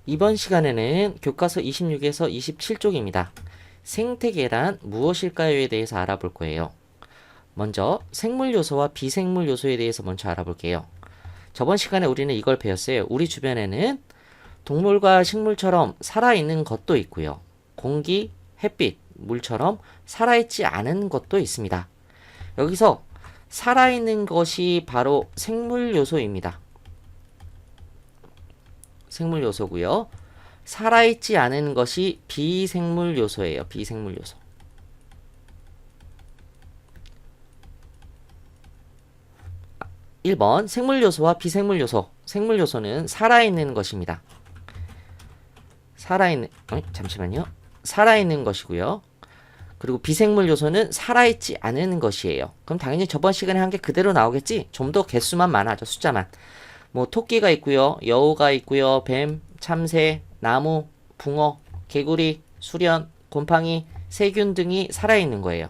이번 시간에는 교과서 26에서 27쪽입니다. 생태계란 무엇일까요에 대해서 알아볼 거예요. 먼저 생물 요소와 비생물 요소에 대해서 먼저 알아볼게요. 저번 시간에 우리는 이걸 배웠어요. 우리 주변에는 동물과 식물처럼 살아있는 것도 있고요. 공기, 햇빛, 물처럼 살아있지 않은 것도 있습니다. 여기서 살아있는 것이 바로 생물 요소입니다. 생물 요소고요. 살아있지 않은 것이 비생물 요소예요. 비생물 요소. 아, 1번 생물 요소와 비생물 요소. 생물 요소는 살아있는 것입니다. 잠시만요. 살아있는 것이고요. 그리고 비생물 요소는 살아있지 않은 것이에요. 그럼 당연히 저번 시간에 한 게 그대로 나오겠지? 좀 더 개수만 많아져. 숫자만. 뭐 토끼가 있고요. 여우가 있고요. 뱀, 참새, 나무, 붕어, 개구리, 수련, 곰팡이, 세균 등이 살아있는 거예요.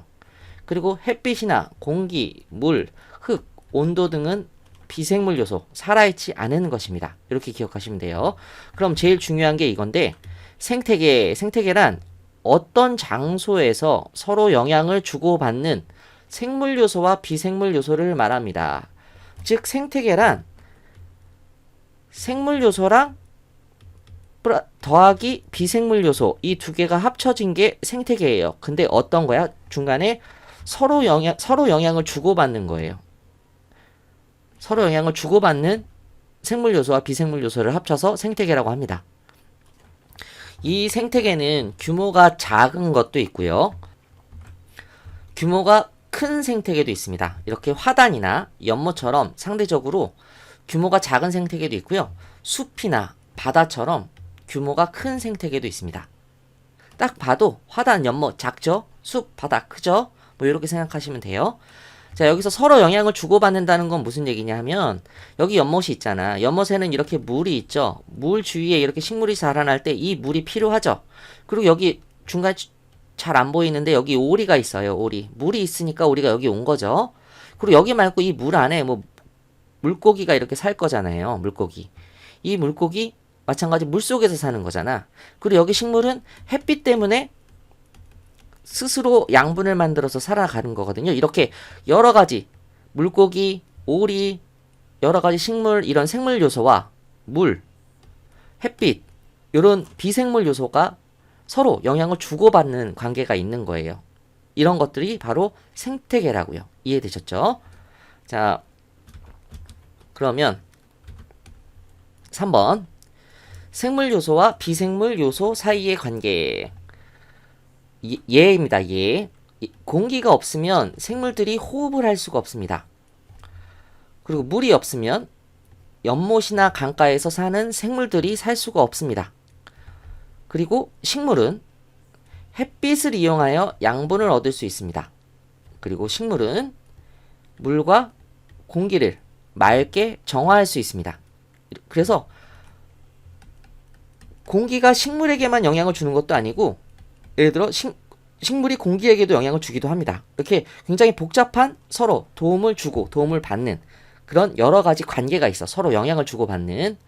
그리고 햇빛이나 공기, 물, 흙, 온도 등은 비생물 요소, 살아있지 않은 것입니다. 이렇게 기억하시면 돼요. 그럼 제일 중요한 게 이건데 생태계란 어떤 장소에서 서로 영향을 주고받는 생물 요소와 비생물 요소를 말합니다. 즉 생태계란 생물 요소랑 더하기 비생물 요소 이 두 개가 합쳐진 게 생태계예요. 근데 어떤 거야? 중간에 서로 영향을 주고받는 거예요. 서로 영향을 주고받는 생물 요소와 비생물 요소를 합쳐서 생태계라고 합니다. 이 생태계는 규모가 작은 것도 있고요. 규모가 큰 생태계도 있습니다. 이렇게 화단이나 연못처럼 상대적으로 규모가 작은 생태계도 있고요. 숲이나 바다처럼 규모가 큰 생태계도 있습니다. 딱 봐도 화단, 연못 작죠? 숲, 바다 크죠? 뭐 이렇게 생각하시면 돼요. 자, 여기서 서로 영향을 주고받는다는 건 무슨 얘기냐 하면 여기 연못이 있잖아. 연못에는 이렇게 물이 있죠. 물 주위에 이렇게 식물이 자라날 때 이 물이 필요하죠. 그리고 여기 중간에 잘 안 보이는데 여기 오리가 있어요. 오리. 물이 있으니까 우리가 여기 온 거죠. 그리고 여기 말고 이 물 안에 뭐 물고기가 이렇게 살 거잖아요. 물고기. 이 물고기 마찬가지 물속에서 사는 거잖아. 그리고 여기 식물은 햇빛 때문에 스스로 양분을 만들어서 살아가는 거거든요. 이렇게 여러 가지 물고기, 오리, 여러 가지 식물 이런 생물 요소와 물, 햇빛 이런 비생물 요소가 서로 영향을 주고받는 관계가 있는 거예요. 이런 것들이 바로 생태계라고요. 이해되셨죠? 자, 그러면 3번 생물 요소와 비생물 요소 사이의 관계. 예입니다. 예. 공기가 없으면 생물들이 호흡을 할 수가 없습니다. 그리고 물이 없으면 연못이나 강가에서 사는 생물들이 살 수가 없습니다. 그리고 식물은 햇빛을 이용하여 양분을 얻을 수 있습니다. 그리고 식물은 물과 공기를 맑게 정화할 수 있습니다. 그래서 공기가 식물에게만 영향을 주는 것도 아니고 예를 들어 식물이 공기에게도 영향을 주기도 합니다. 이렇게 굉장히 복잡한 서로 도움을 주고 도움을 받는 그런 여러 가지 관계가 있어. 서로 영향을 주고받는.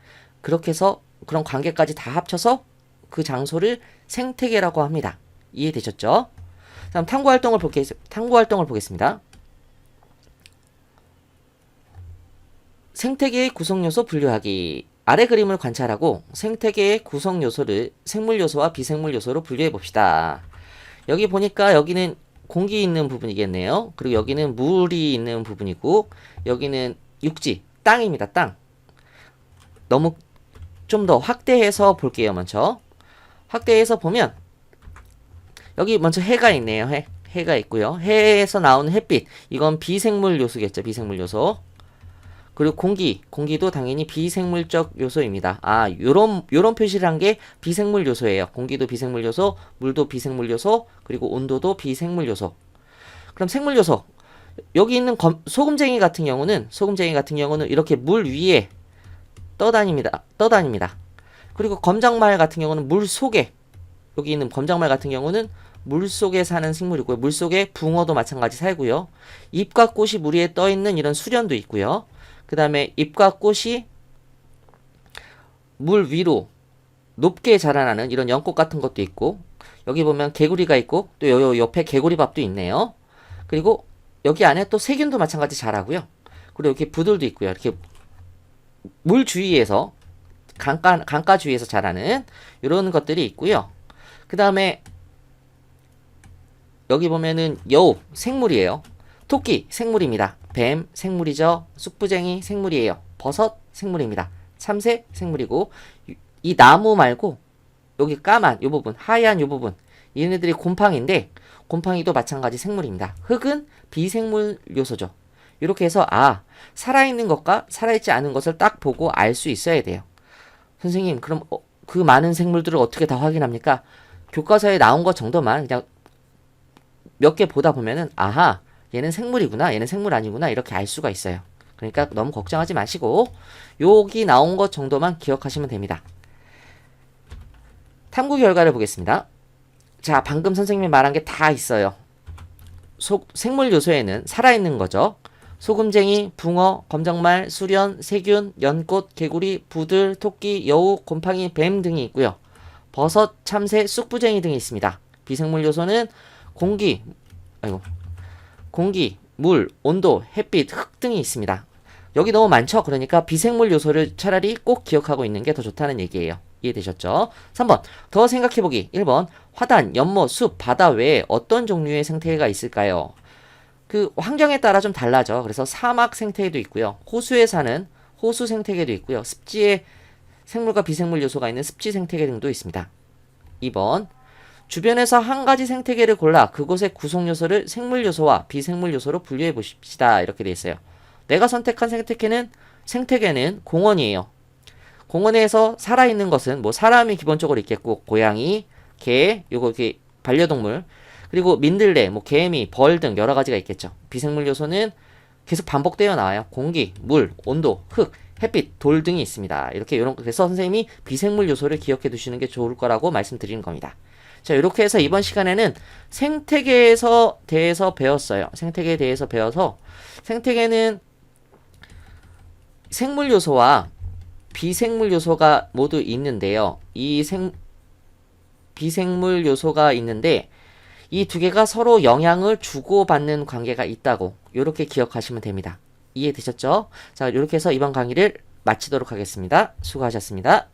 그렇게 해서 그런 관계까지 다 합쳐서 그 장소를 생태계라고 합니다. 이해되셨죠? 다음 탐구 활동을 보겠습니다. 생태계의 구성 요소 분류하기. 아래 그림을 관찰하고 생태계의 구성 요소를 생물 요소와 비생물 요소로 분류해 봅시다. 여기 보니까 여기는 공기 있는 부분이겠네요. 그리고 여기는 물이 있는 부분이고 여기는 육지, 땅입니다. 땅. 너무 좀 더 확대해서 볼게요. 먼저 확대해서 보면 여기 먼저 해가 있네요. 해가 있고요. 해에서 나오는 햇빛, 이건 비생물 요소겠죠. 비생물 요소. 그리고 공기도 당연히 비생물적 요소입니다. 요런 표시를 한 게 비생물 요소예요. 공기도 비생물 요소, 물도 비생물 요소, 그리고 온도도 비생물 요소. 그럼 생물 요소. 여기 있는 소금쟁이 같은 경우는 이렇게 물 위에 떠다닙니다. 그리고 검장말 같은 경우는 물 속에, 여기 있는 검장말 같은 경우는 물 속에 사는 생물이고요. 물 속에 붕어도 마찬가지 살고요. 잎과 꽃이 물 위에 떠 있는 이런 수련도 있고요. 그 다음에 잎과 꽃이 물 위로 높게 자라나는 이런 연꽃 같은 것도 있고, 여기 보면 개구리가 있고, 또 요 옆에 개구리밥도 있네요. 그리고 여기 안에 또 세균도 마찬가지 자라고요. 그리고 여기 부들도 있고요. 이렇게 물 주위에서 강가 주위에서 자라는 이런 것들이 있고요. 그 다음에 여기 보면은 여우 생물이에요. 토끼 생물입니다. 뱀 생물이죠. 쑥부쟁이 생물이에요. 버섯 생물입니다. 참새 생물이고, 이 나무 말고 여기 까만 요 부분, 하얀 요 부분, 얘네들이 곰팡이인데 곰팡이도 마찬가지 생물입니다. 흙은 비생물 요소죠. 이렇게 해서 살아있는 것과 살아있지 않은 것을 딱 보고 알 수 있어야 돼요. 선생님, 그럼 그 많은 생물들을 어떻게 다 확인합니까? 교과서에 나온 것 정도만 그냥 몇 개 보다 보면은 얘는 생물이구나, 얘는 생물 아니구나 이렇게 알 수가 있어요. 그러니까 너무 걱정하지 마시고 여기 나온 것 정도만 기억하시면 됩니다. 탐구 결과를 보겠습니다. 자, 방금 선생님이 말한 게 다 있어요. 생물 요소에는 살아있는 거죠. 소금쟁이, 붕어, 검정말, 수련, 세균, 연꽃, 개구리, 부들, 토끼, 여우, 곰팡이, 뱀 등이 있고요. 버섯, 참새, 쑥부쟁이 등이 있습니다. 비생물 요소는 공기, 물, 온도, 햇빛, 흙 등이 있습니다. 여기 너무 많죠? 그러니까 비생물 요소를 차라리 꼭 기억하고 있는 게 더 좋다는 얘기예요. 이해되셨죠? 3번, 더 생각해보기. 1번, 화단, 연못, 숲, 바다 외에 어떤 종류의 생태계가 있을까요? 그 환경에 따라 좀 달라져. 그래서 사막 생태계도 있고요. 호수에 사는 호수 생태계도 있고요. 습지에 생물과 비생물 요소가 있는 습지 생태계 등도 있습니다. 2번, 주변에서 한 가지 생태계를 골라 그곳의 구성 요소를 생물 요소와 비생물 요소로 분류해 보십시다. 이렇게 돼 있어요. 내가 선택한 생태계는 공원이에요. 공원에서 살아있는 것은 뭐 사람이 기본적으로 있겠고, 고양이, 개, 이게 반려동물, 그리고 민들레, 뭐 개미, 벌 등 여러 가지가 있겠죠. 비생물 요소는 계속 반복되어 나와요. 공기, 물, 온도, 흙, 햇빛, 돌 등이 있습니다. 그래서 선생님이 비생물 요소를 기억해 두시는 게 좋을 거라고 말씀드리는 겁니다. 자, 이렇게 해서 이번 시간에는 생태계에 대해서 배웠어요. 생태계에 대해서 배워서 생태계는 생물 요소와 비생물 요소가 모두 있는데요. 비생물 요소가 있는데 이 두 개가 서로 영향을 주고받는 관계가 있다고 이렇게 기억하시면 됩니다. 이해되셨죠? 자, 이렇게 해서 이번 강의를 마치도록 하겠습니다. 수고하셨습니다.